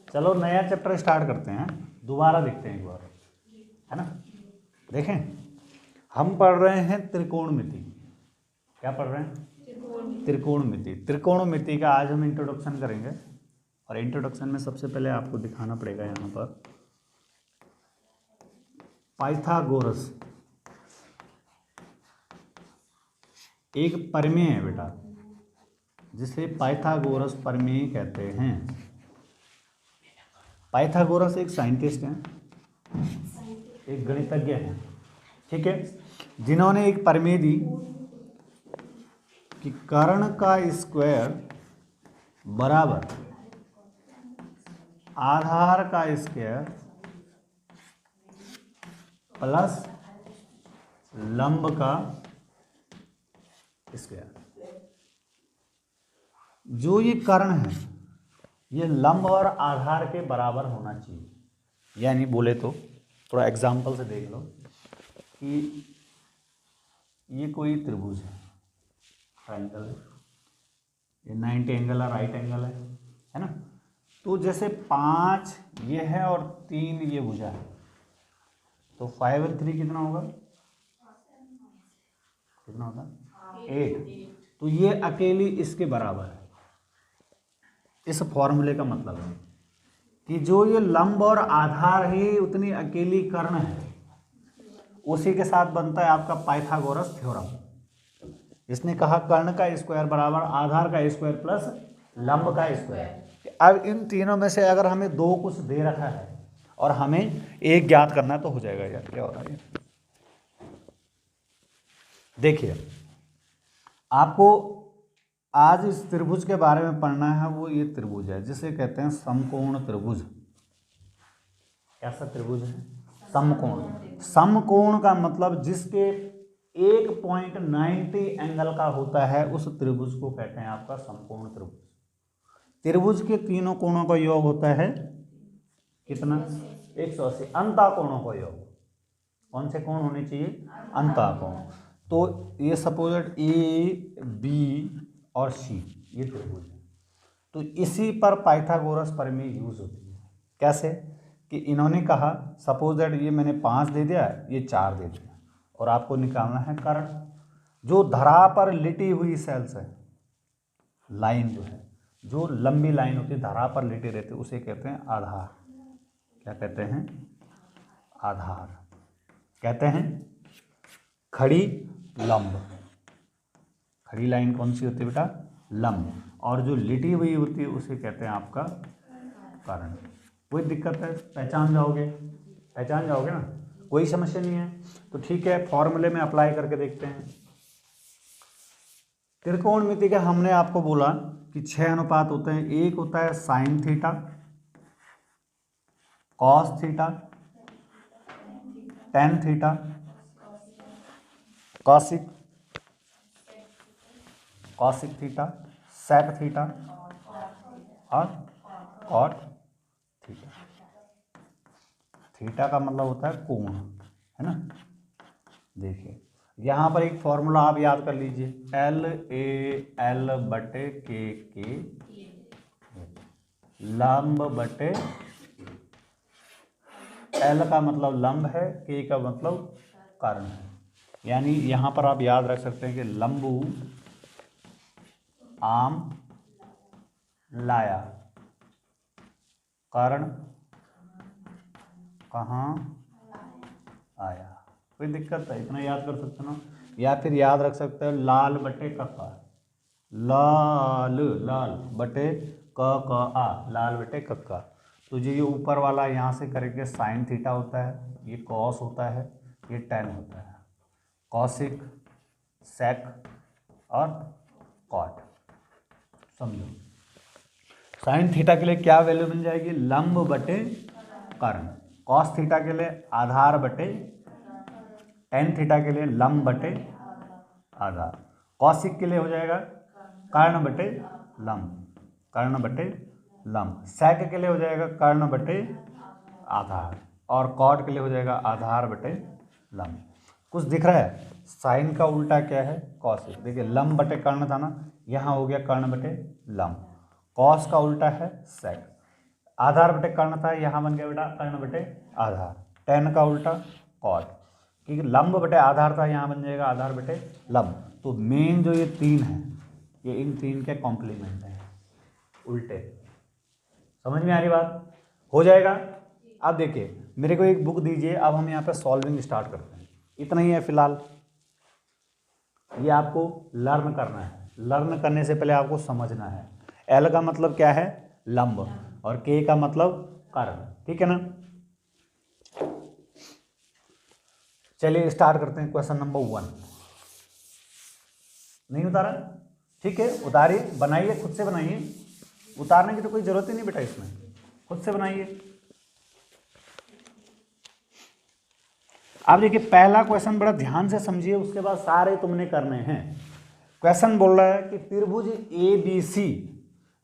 चलो नया chapter start करते हैं, दोबारा देखते हैं एक बार, है ना। देखें, हम पढ़ रहे हैं त्रिकोणमिति। क्या पढ़ रहे हैं? त्रिकोणमिति। त्रिकोणमिति का आज हम इंट्रोडक्शन करेंगे, और इंट्रोडक्शन में सबसे पहले आपको दिखाना पड़ेगा यहाँ पर पाइथागोरस एक प्रमेय है बेटा, जिसे पाइथागोरस प्रमेय कहते हैं। पाइथागोरस एक साइंटिस्ट हैं, एक गणितज्ञ हैं, ठीक है, जिन्होंने एक प्रमेय दी कि कर्ण का स्क्वायर बराबर आधार का स्क्वायर प्लस लंब का स्क्वायर। जो ये कर्ण है ये लंब और आधार के बराबर होना चाहिए। यानी बोले तो थोड़ा एग्जाम्पल से देख लो कि ये कोई त्रिभुज है, एंगल है, ये 90 एंगल है, राइट एंगल है ना। तो जैसे 5 ये है और 3 ये भुजा है, तो 5 और 3 कितना होगा? कितना होगा? 8। तो ये अकेली इसके बराबर है। इस फॉर्मूले का मतलब है कि जो ये लंब और आधार ही उतनी अकेली कर्ण है, उसी के साथ बनता है आपका पाइथागोरस थ्योरम। इसने कहा कर्ण का स्क्वायर बराबर आधार का स्क्वायर प्लस लंब का स्क्वायर। अब इन तीनों में से अगर हमें 2 कुछ दे रखा है और हमें एक ज्ञात करना है तो हो जाएगा। यार क्या हो रहा है? देखिए, आपको आज इस त्रिभुज के बारे में पढ़ना है। वो ये त्रिभुज है जिसे कहते हैं समकोण त्रिभुज। कैसा त्रिभुज है? समकोण। समकोण का मतलब जिसके 1.90 एंगल का होता है, उस त्रिभुज को कहते हैं आपका समकोण त्रिभुज। त्रिभुज के तीनों कोणों का योग होता है कितना? 180। अंतःकोणों का योग। कौन से कोण होने चाहिए? अंतःकोण। तो ये सपोज ए, बी और सी ये त्रिभुज है। तो इसी पर पाइथागोरस प्रमेय यूज होती है। कैसे? कि इन्होंने कहा सपोज दैट ये मैंने 5 दे दिया, ये 4 दे दिया, और आपको निकालना है कर्ण। जो धरा पर लिटी हुई सेल्स है, लाइन जो है, जो लंबी लाइन होती है धरा पर लिटी रहती है, उसे कहते हैं आधार। क्या कहते हैं? आधार। कहते हैं खड़ी लंब। खड़ी लाइन कौन सी होती है बेटा? लंब। और जो लिटी हुई होती है उसे कहते हैं आपका कर्ण। कोई दिक्कत है? पहचान जाओगे? पहचान जाओगे ना, कोई समस्या नहीं है। तो ठीक है, फॉर्मूले में अप्लाई करके देखते हैं। त्रिकोणमिति का हमने आपको बोला कि 6 अनुपात होते हैं। एक होता है sine theta, cos theta, tan theta, cosec theta, sec theta और कॉट थीटा। थीटा का मतलब होता है कोण, है ना। देखिए यहाँ पर एक फॉर्मूला आप याद कर लीजिए, LAL बटे के लंब बटे, L का मतलब लंब है, K का मतलब कर्ण है। यानी यहाँ पर आप याद रख सकते हैं कि लंबू आम लाया, कर्ण कहाँ आया। कोई दिक्कत है? इतना याद कर सकते ना। या फिर याद रख सकते हैं लाल बटे कक्का, लाल लाल बटे क आ, लाल बटे कक्का। तो जो ये ऊपर वाला यहाँ से करेंगे साइन थीटा होता है, ये कॉस होता है, ये टेन होता है, कॉसिक, सेक और कॉट। समझो, साइन थीटा के लिए क्या वैल्यू मिल जाएगी? लंब बटे कर्ण। कॉस थीटा के लिए आधार बटे, टेन थीटा के लिए लंब बटे आधार, कॉसिक के लिए हो जाएगा कर्ण बटे लंब, कर्ण बटे लंब, सेक के लिए हो जाएगा कर्ण बटे आधार, और कॉट के लिए हो जाएगा आधार बटे लंब। कुछ दिख रहा है? साइन का उल्टा क्या है? कॉसिक। देखिए लंब बटे कर्ण था ना, यहाँ हो गया कर्ण बटे लंब। कॉस का उल्टा है सेक। आधार बटे कर्ण था, यहाँ बन गया बेटा कर्ण बटे आधार, tan का उल्टा cot, क्योंकि लंब बटे आधार था, यहाँ बन जाएगा आधार बटे लंब। तो मेन जो ये 3 है ये इन 3 के कॉम्प्लीमेंट हैं, उल्टे। समझ में आ रही बात? हो जाएगा। अब देखिए मेरे को एक बुक दीजिए, अब हम यहाँ पे सॉल्विंग स्टार्ट करते हैं। इतना ही है फिलहाल, ये आपको लर्न करना है। लर्न करने से पहले आपको समझना है एल का मतलब क्या है, लंब, और के का मतलब कर्ण, ठीक है ना। चलिए स्टार्ट करते हैं। क्वेश्चन नंबर 1 नहीं उतारा? ठीक है, उतारिए, बनाइए, खुद से बनाइए, उतारने की तो कोई जरूरत ही नहीं बेटा, इसमें खुद से बनाइए। अब देखिए पहला क्वेश्चन बड़ा ध्यान से समझिए, उसके बाद सारे तुमने करने हैं। क्वेश्चन बोल रहा है कि त्रिभुज ABC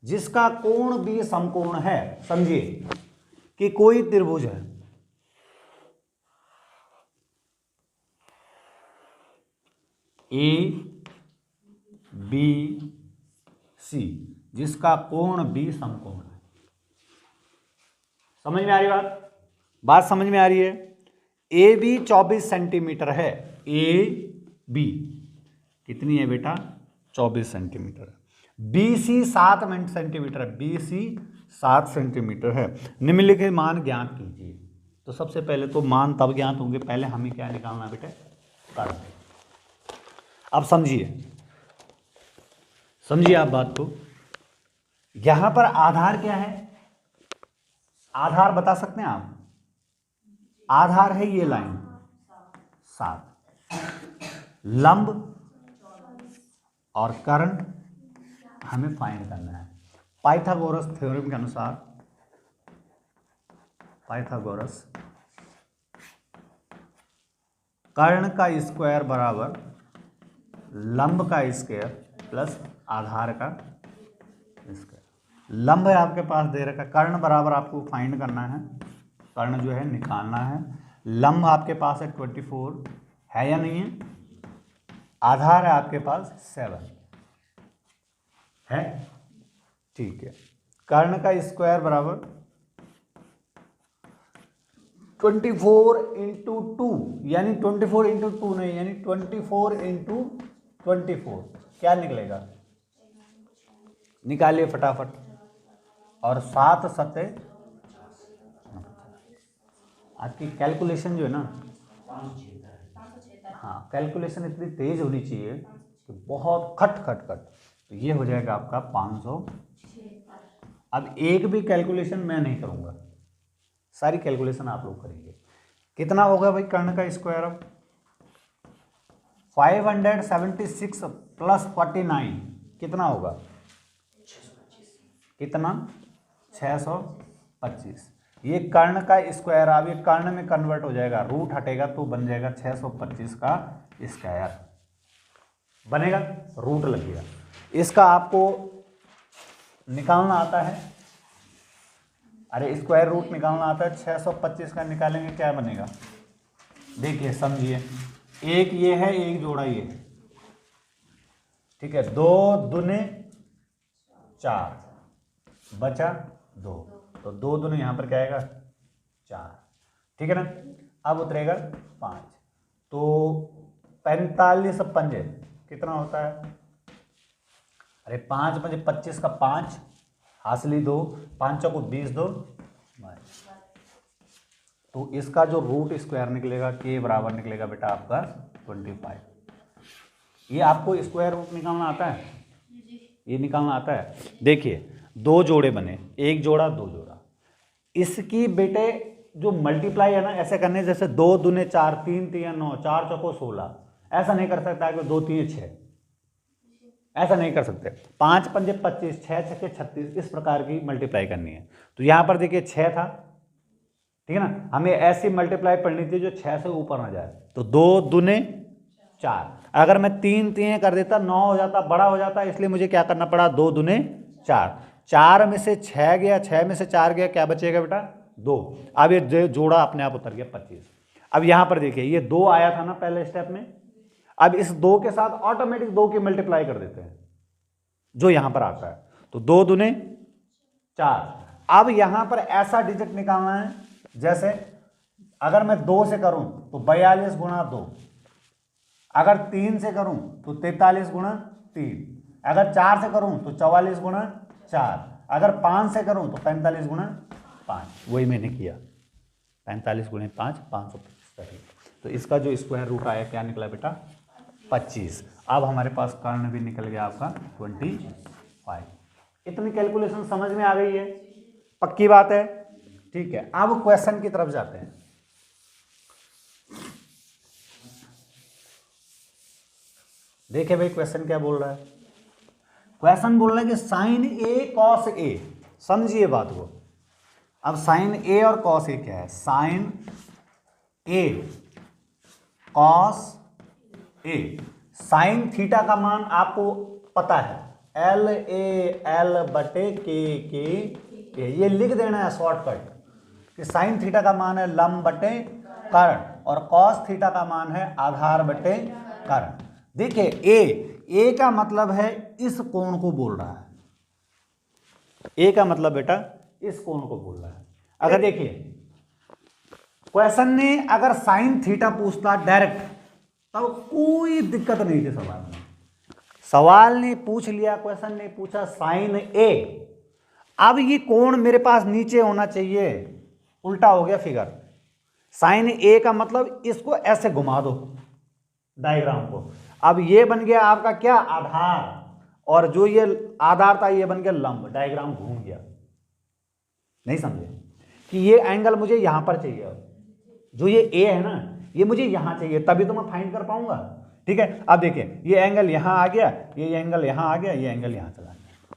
जिसका कोण B समकोण है। समझिए कि कोई त्रिभुज है ABC जिसका कोण B समकोण है। समझ में आ रही बात समझ में आ रही है। AB 24 सेंटीमीटर है, AB कितनी है बेटा, 24 सेंटीमीटर। BC 7 सेंटीमीटर है, BC 7 सेंटीमीटर है। निम्नलिखित मान ज्ञात कीजिए। तो सबसे पहले तो मान तब ज्ञात होंगे, पहले हमें क्या निकालना बेटा, कर्ण। अब समझिए आप बात को। यहां पर आधार क्या है, आधार बता सकते हैं आप? आधार है ये लाइन 7, लंब और कर्ण हमें फाइंड करना है। पाइथागोरस थ्योरम के अनुसार, पाइथागोरस कर्ण का स्क्वायर बराबर लंब का स्क्वायर प्लस आधार का स्क्वायर। लंब है आपके पास दे रखा, कर्ण बराबर आपको फाइंड करना है, कर्ण जो है निकालना है। लंब आपके पास है 24 है या नहीं है, आधार है आपके पास 7 है, ठीक है। कर्ण का स्क्वायर बराबर 24 इंटू 2, यानी 24 इंटू 2 नहीं, यानी 24 इंटू 24 क्या निकलेगा, निकालिए फटाफट। और 7 सत्ते, आपकी कैलकुलेशन जो है ना, हाँ कैलकुलेशन इतनी तेज होनी चाहिए कि बहुत खट खट खट, तो ये हो जाएगा आपका 500। अब एक भी कैलकुलेशन मैं नहीं करूंगा, सारी कैलकुलेशन आप लोग करेंगे। कितना होगा भाई कर्ण का स्क्वायर, अब 576 प्लस 49 कितना होगा, कितना 625। ये कर्ण का स्क्वायर, अब ये कर्ण में कन्वर्ट हो जाएगा, रूट हटेगा तो बन जाएगा 625 का स्क्वायर बनेगा, रूट लगेगा। इसका आपको निकालना आता है, अरे स्क्वायर रूट निकालना आता है। 625 का निकालेंगे क्या बनेगा, देखिए समझिए, एक ये है, एक जोड़ा ये है, ठीक है। 2 दूने 4 बचा 2, तो 2 दूने यहां पर क्या आएगा 4, ठीक है ना। अब उतरेगा 5, तो 45 पंजे कितना होता है, अरे 5 पंजे 25 का 5 हासिली 2, 5 चौको 20 2, तो इसका जो रूट स्क्वायर निकलेगा के बराबर निकलेगा बेटा आपका 25। ये आपको स्क्वायर रूट निकालना आता है, ये निकालना आता है। देखिए 2 जोड़े बने, एक जोड़ा 2 जोड़ा, इसकी बेटे जो मल्टीप्लाई है ना ऐसे करने, जैसे 2 दूने 4, 3 3 9, 4 चौको 16, ऐसा नहीं कर सकता है कि 2 3 6, ऐसा नहीं कर सकते। 5 पंजे 25, 6 छक्के 36, इस प्रकार की मल्टीप्लाई करनी है। तो यहां पर देखिए 6 था, ठीक है ना, हमें ऐसी मल्टीप्लाई पढ़नी थी जो 6 से ऊपर ना जाए। तो 2 दूने 4, अगर मैं 3 3 कर देता 9 हो जाता, बड़ा हो जाता, इसलिए मुझे क्या करना पड़ा, 2 दूने 4, 4 में से 6 गया, 6 में से 4 गया, क्या बचेगा बेटा 2। अब ये जोड़ा अपने आप उतर गया 25। अब यहां पर देखिए ये 2 आया था ना पहले स्टेप में, अब इस 2 के साथ ऑटोमेटिक 2 की मल्टीप्लाई कर देते हैं जो यहां पर आता है। तो 2 दूने 4, अब यहां पर ऐसा डिजिट निकालना है, जैसे अगर मैं 2 से करूं तो 42 गुणा 2, अगर 3 से करूं तो 43 गुणा 3, अगर 4 से करूं तो 44 गुणा 4, अगर 5 से करूं तो 45 गुणा 5। वही मैंने किया, 45 गुणे 5, 525। तो इसका जो स्क्वायर रूट आया क्या निकला बेटा? 25। अब हमारे पास कर्ण भी निकल गया आपका 25। इतनी कैलकुलेशन समझ में आ गई है? पक्की बात है? ठीक है, अब क्वेश्चन की तरफ जाते हैं। देखिए भाई क्वेश्चन क्या बोल रहा है। क्वेश्चन बोल रहा है कि साइन ए कॉस ए, समझिए बात को। अब साइन ए और कॉस ए क्या है? Sign A cos A, sine theta का मान आपको पता है, एल ए एल बटे के, ये लिख देना है शॉर्टकट कि साइन थीटा का मान है लंब बटे कर्ण और कॉस थीटा का मान है आधार बटे कर्ण। देखिए ए का मतलब है इस कोण को बोल रहा है, ए का मतलब बेटा इस कोण को बोल रहा है। अगर देखिए क्वेश्चन ने अगर साइन थीटा पूछता डायरेक्ट तब कोई दिक्कत नहीं थी सवाल में। सवाल ने पूछ लिया, क्वेश्चन ने पूछा साइन ए, अब ये कोण मेरे पास नीचे होना चाहिए, उल्टा हो गया फिगर। साइन ए का मतलब इसको ऐसे घुमा दो डायग्राम को, अब ये बन गया आपका क्या? आधार, और जो ये आधार था ये बन गया लंब, डायग्राम घूम गया। नहीं समझे कि ये एंगल मुझे यहां पर चाहिए, जो ये ए है ना ये मुझे यहां चाहिए, तभी तो मैं फाइंड कर पाऊंगा। ठीक है, अब देखिए ये एंगल यहां आ गया, ये एंगल यहां आ गया, ये एंगल यहां चला गया।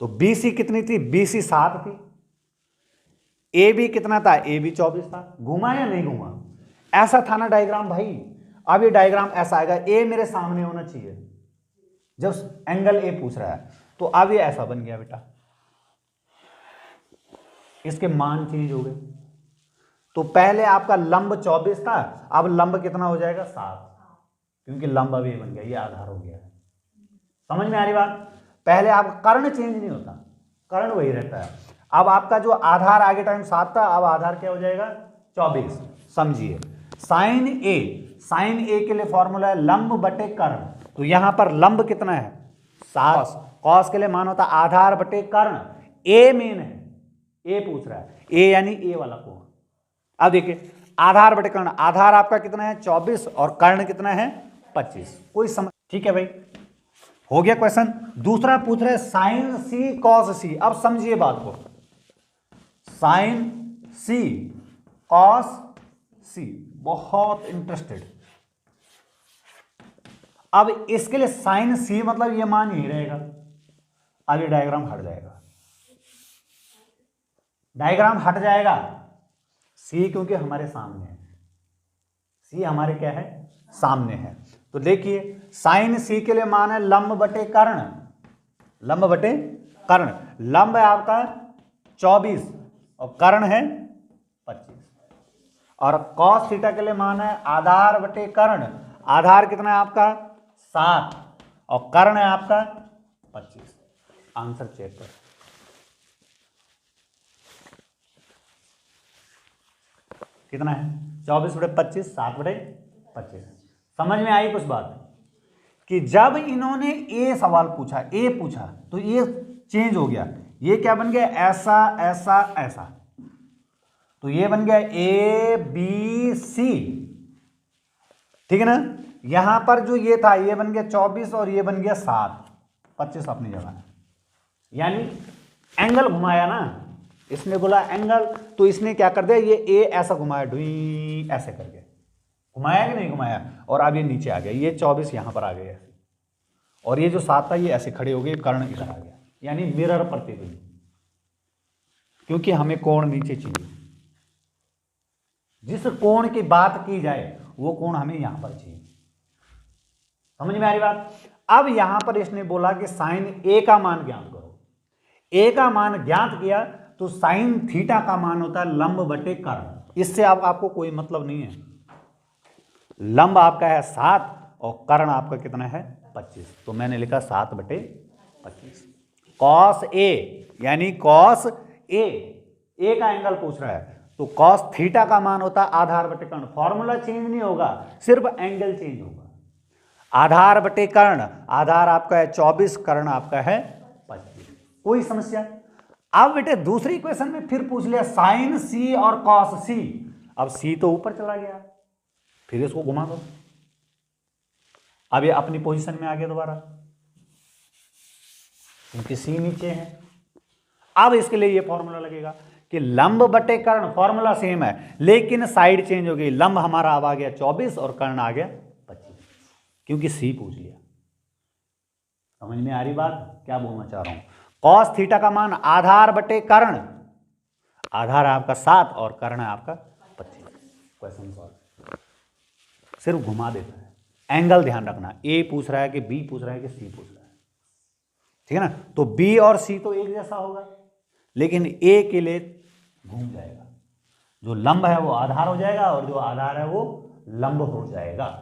तो BC कितनी थी? BC 7 थी। AB कितना था? AB 24 था। घुमा या नहीं घुमा? ऐसा था ना डायग्राम भाई। अब ये डायग्राम ऐसा आएगा, A मेरे सामने होना चाहिए जब एंगल A पूछ रहा है, तो अब ये ऐसा बन गया बेटा, इसके मान चेंज हो गए। तो पहले आपका लंब 24 था, अब लंब कितना हो जाएगा? 7, क्योंकि लंब अब ये बन गया, ये आधार हो गया। समझ में आ रही बात? पहले आपका कर्ण चेंज नहीं होता, कर्ण वही रहता है। अब आपका जो आधार आगे टाइम 7 था, अब आधार क्या हो जाएगा? 24। समझिए साइन ए के लिए फॉर्मूला है लंब बटे कर्ण, तो यहां पर लंब कितना है? 7। कॉस के लिए मान होता आधार बटे कर्ण, ए मेन है, ए पूछ रहा है, ए यानी ए वाला कोण। अब देखिए आधार बटे कर्ण, आधार आपका कितना है? 24 और कर्ण कितना है? 25। कोई समझ? ठीक है भाई, हो गया क्वेश्चन। दूसरा पूछ रहे साइन सी कॉस सी। अब समझिए बात को, साइन सी कॉस सी, बहुत इंटरेस्टेड। अब इसके लिए साइन सी मतलब ये मान यही रहेगा, अब ये डायग्राम हट जाएगा, डायग्राम हट जाएगा। सी क्योंकि हमारे सामने है, सी हमारे क्या है? सामने है। तो देखिए साइन सी के लिए मान है लंब बटे कर्ण, लंब बटे कर्ण। लंब है आपका 24 और कर्ण है 25, और कॉस थीटा के लिए मान है आधार बटे कर्ण। आधार कितना है आपका? 7 और कर्ण है आपका 25। आंसर चेक करो। कितना है? 24 बटे 25, 7 बटे 25। समझ में आई कुछ बात? कि जब इन्होंने ए सवाल पूछा, ए पूछा, तो ये चेंज हो गया, ये क्या बन गया? ऐसा ऐसा ऐसा, तो ये बन गया ए बी सी। ठीक है ना? यहां पर जो ये था ये बन गया 24 और ये बन गया 7, 25 अपनी जगह है। यानी एंगल घुमाया ना, इसने बोला एंगल, तो इसने क्या कर दिया? ये ए ऐसा घुमाया, ढुई ऐसे करके घुमाया कि नहीं घुमाया, और अब ये नीचे आ गया, ये 24 यहां पर आ गया ऐसे, और ये जो 7 था ये ऐसे खड़े हो गए, कर्ण इधर आ गया, यानी मिरर प्रतिबिंब, क्योंकि हमें कोण नीचे चाहिए। जिस कोण की बात की जाए वो कोण हमें यहां पर चाहिए। समझ में आ रही बात? अब यहां पर इसने बोला कि साइन ए का मान ज्ञात करो। ए का मान ज्ञात किया तो साइन थीटा का मान होता है लंब बटे कर्ण। इससे आपको कोई मतलब नहीं है। लंब आपका है 7 और कर्ण आपका कितना है? 25, तो मैंने लिखा 7 बटे 25। कॉस ए यानी कॉस ए का एंगल पूछ रहा है, तो कॉस थीटा का मान होता है आधार बटे कर्ण। फॉर्मूला चेंज नहीं होगा, सिर्फ एंगल चेंज होगा। आधार बटे कर्ण, आधार आपका है 24, कर्ण आपका है 25। कोई समस्या? अब बेटे दूसरी इक्वेशन में फिर पूछ लिया साइन सी और कॉस सी। अब सी तो ऊपर चला गया, फिर इसको घुमा दो, अब ये अपनी पोजीशन में आ गया दोबारा, क्योंकि सी नीचे है। अब इसके लिए ये फॉर्मूला लगेगा कि लंब बटे कर्ण, फॉर्मूला सेम है लेकिन साइड चेंज हो गई। लंब हमारा अब आ गया 24 और कर्ण आ गया 25, क्योंकि सी पूछ लिया। समझ में आ रही बात क्या बोलना चाह रहा हूं? कॉस थीटा का मान आधार बटे कर्ण, आधार है आपका 7 और कर्ण है आपका 25। Question solve. सिर्फ घुमा देता है, एंगल ध्यान रखना, ए पूछ रहा है कि बी पूछ रहा है कि सी पूछ रहा है, ठीक है ना? तो बी और सी तो एक जैसा होगा, लेकिन ए के लिए घूम जाएगा। जो लंब है वो आधार हो जाएगा और जो आधार है वो लंब हो जाएगा।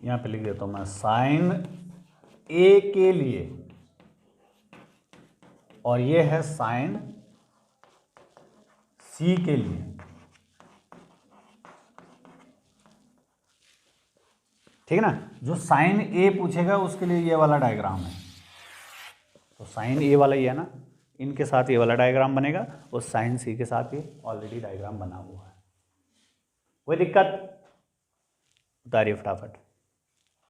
यहां पे लिख देता हूं मैं साइन ए के लिए, और ये है साइन सी के लिए, ठीक है ना? जो साइन ए पूछेगा उसके लिए ये वाला डायग्राम है, तो साइन ए वाला ही है ना, इनके साथ ये वाला डायग्राम बनेगा और साइन सी के साथ ये ऑलरेडी डायग्राम बना हुआ है। कोई दिक्कत? उतारिए फटाफट।